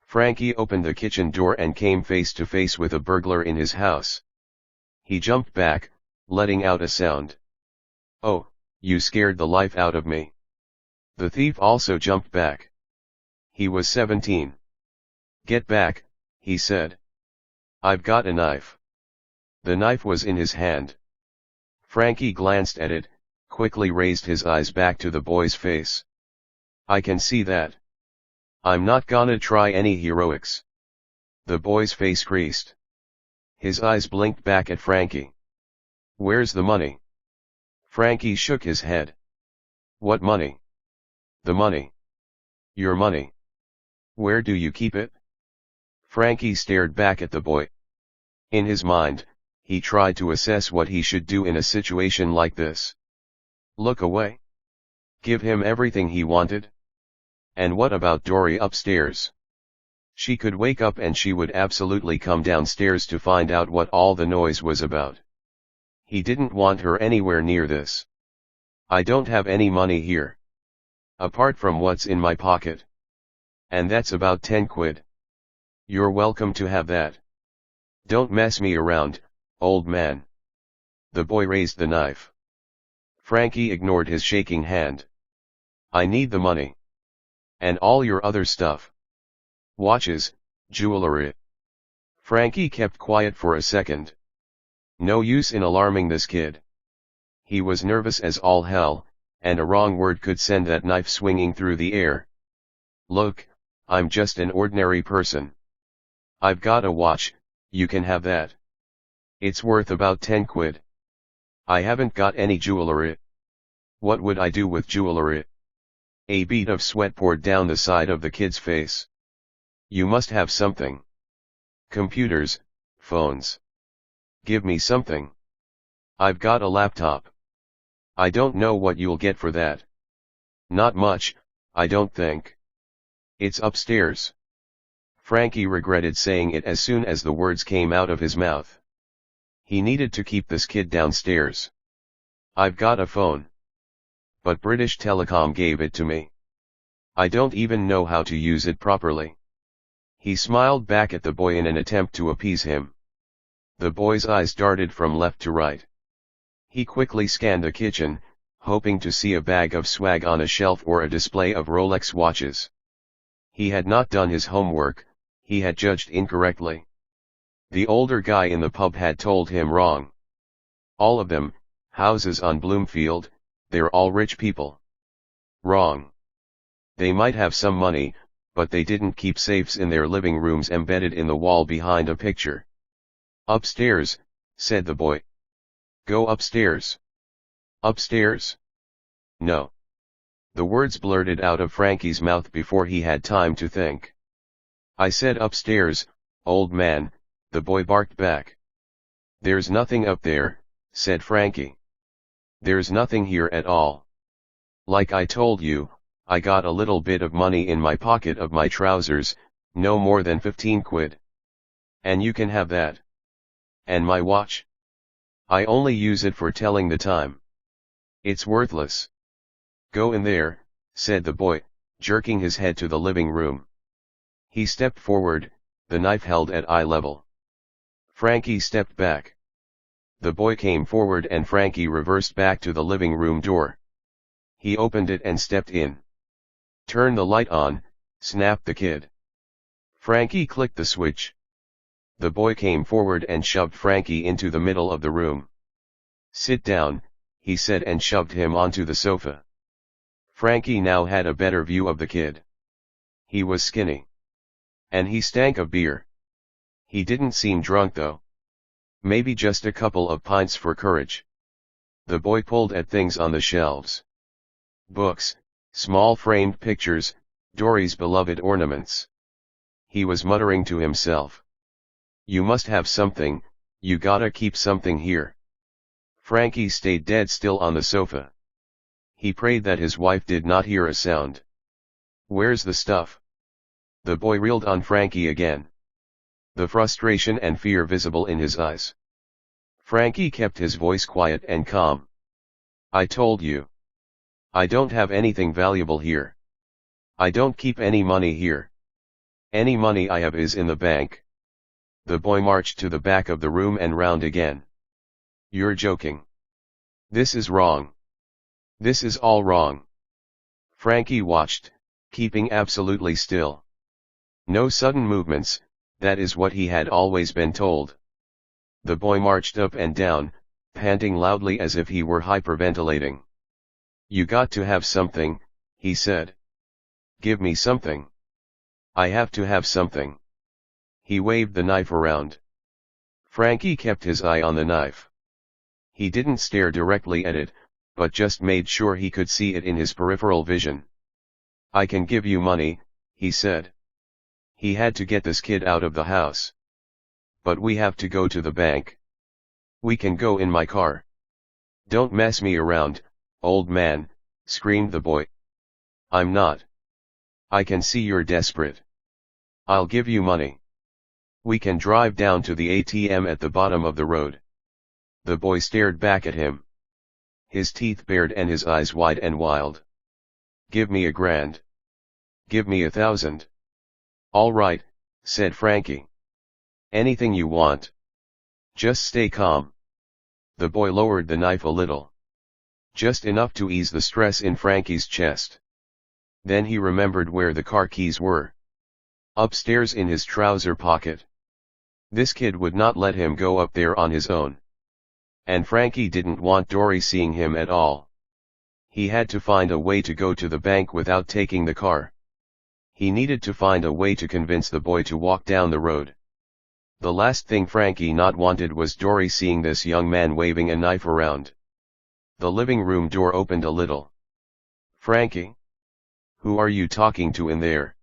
Frankie opened the kitchen door and came face to face with a burglar in his house. He jumped back, letting out a sound. "Oh, you scared the life out of me." The thief also jumped back. He was 17. "Get back," he said. "I've got a knife." The knife was in his hand. Frankie glanced at it, quickly raised his eyes back to the boy's face. "I can see that. I'm not gonna try any heroics." The boy's face creased. His eyes blinked back at Frankie. "Where's the money?" Frankie shook his head. "What money?" "The money. Your money. Where do you keep it?" Frankie stared back at the boy. In his mind, he tried to assess what he should do in a situation like this. Look away? Give him everything he wanted? And what about Dory upstairs? She could wake up and she would absolutely come downstairs to find out what all the noise was about. He didn't want her anywhere near this. "I don't have any money here. Apart from what's in my pocket. And that's about 10 quid. You're welcome to have that. Don't mess me around, old man." The boy raised the knife. Frankie ignored his shaking hand. "I need the money. And all your other stuff. Watches, jewelry." Frankie kept quiet for a second. No use in alarming this kid. He was nervous as all hell, and a wrong word could send that knife swinging through the air. "Look, I'm just an ordinary person. I've got a watch, you can have that. It's worth about 10 quid. I haven't got any jewelry." "What would I do with jewelry?" A bead of sweat poured down the side of the kid's face. "You must have something. Computers, phones. Give me something." "I've got a laptop." "I don't know what you'll get for that." "Not much, I don't think. It's upstairs." Frankie regretted saying it as soon as the words came out of his mouth. He needed to keep this kid downstairs. "I've got a phone. But British Telecom gave it to me. I don't even know how to use it properly." He smiled back at the boy in an attempt to appease him. The boy's eyes darted from left to right. He quickly scanned the kitchen, hoping to see a bag of swag on a shelf or a display of Rolex watches. He had not done his homework, he had judged incorrectly. The older guy in the pub had told him wrong. All of them, houses on Bloomfield, they're all rich people. Wrong. They might have some money, but they didn't keep safes in their living rooms embedded in the wall behind a picture. "Upstairs," said the boy. "Go upstairs." "Upstairs?" "No." The words blurted out of Frankie's mouth before he had time to think. "I said upstairs, old man," the boy barked back. "There's nothing up there," said Frankie. "There's nothing here at all. Like I told you, I got a little bit of money in my pocket of my trousers, no more than 15 quid. And you can have that. And my watch? I only use it for telling the time. It's worthless." "Go in there," said the boy, jerking his head to the living room. He stepped forward, the knife held at eye level. Frankie stepped back. The boy came forward and Frankie reversed back to the living room door. He opened it and stepped in. "Turn the light on," snapped the kid. Frankie clicked the switch. The boy came forward and shoved Frankie into the middle of the room. "Sit down," he said and shoved him onto the sofa. Frankie now had a better view of the kid. He was skinny. And he stank of beer. He didn't seem drunk though. Maybe just a couple of pints for courage. The boy pulled at things on the shelves. Books, small framed pictures, Dory's beloved ornaments. He was muttering to himself. "You must have something, you gotta keep something here." Frankie stayed dead still on the sofa. He prayed that his wife did not hear a sound. "Where's the stuff?" The boy reeled on Frankie again. The frustration and fear visible in his eyes. Frankie kept his voice quiet and calm. "I told you. I don't have anything valuable here. I don't keep any money here. Any money I have is in the bank. The boy marched to the back of the room and round again. You're joking. This is wrong. This is all wrong. Frankie watched, keeping absolutely still. No sudden movements, that is what he had always been told. The boy marched up and down, panting loudly as if he were hyperventilating. You got to have something, he said. Give me something. I have to have something. He waved the knife around. Frankie kept his eye on the knife. He didn't stare directly at it, but just made sure he could see it in his peripheral vision. I can give you money, he said. He had to get this kid out of the house. But we have to go to the bank. We can go in my car. Don't mess me around, old man, screamed the boy. I'm not. I can see you're desperate. I'll give you money. We can drive down to the ATM at the bottom of the road. The boy stared back at him. His teeth bared and his eyes wide and wild. Give me $1,000. Give me 1,000. All right, said Frankie. Anything you want. Just stay calm. The boy lowered the knife a little. Just enough to ease the stress in Frankie's chest. Then he remembered where the car keys were. Upstairs in his trouser pocket. This kid would not let him go up there on his own. And Frankie didn't want Dory seeing him at all. He had to find a way to go to the bank without taking the car. He needed to find a way to convince the boy to walk down the road. The last thing Frankie not wanted was Dory seeing this young man waving a knife around. The living room door opened a little. Frankie? Who are you talking to in there?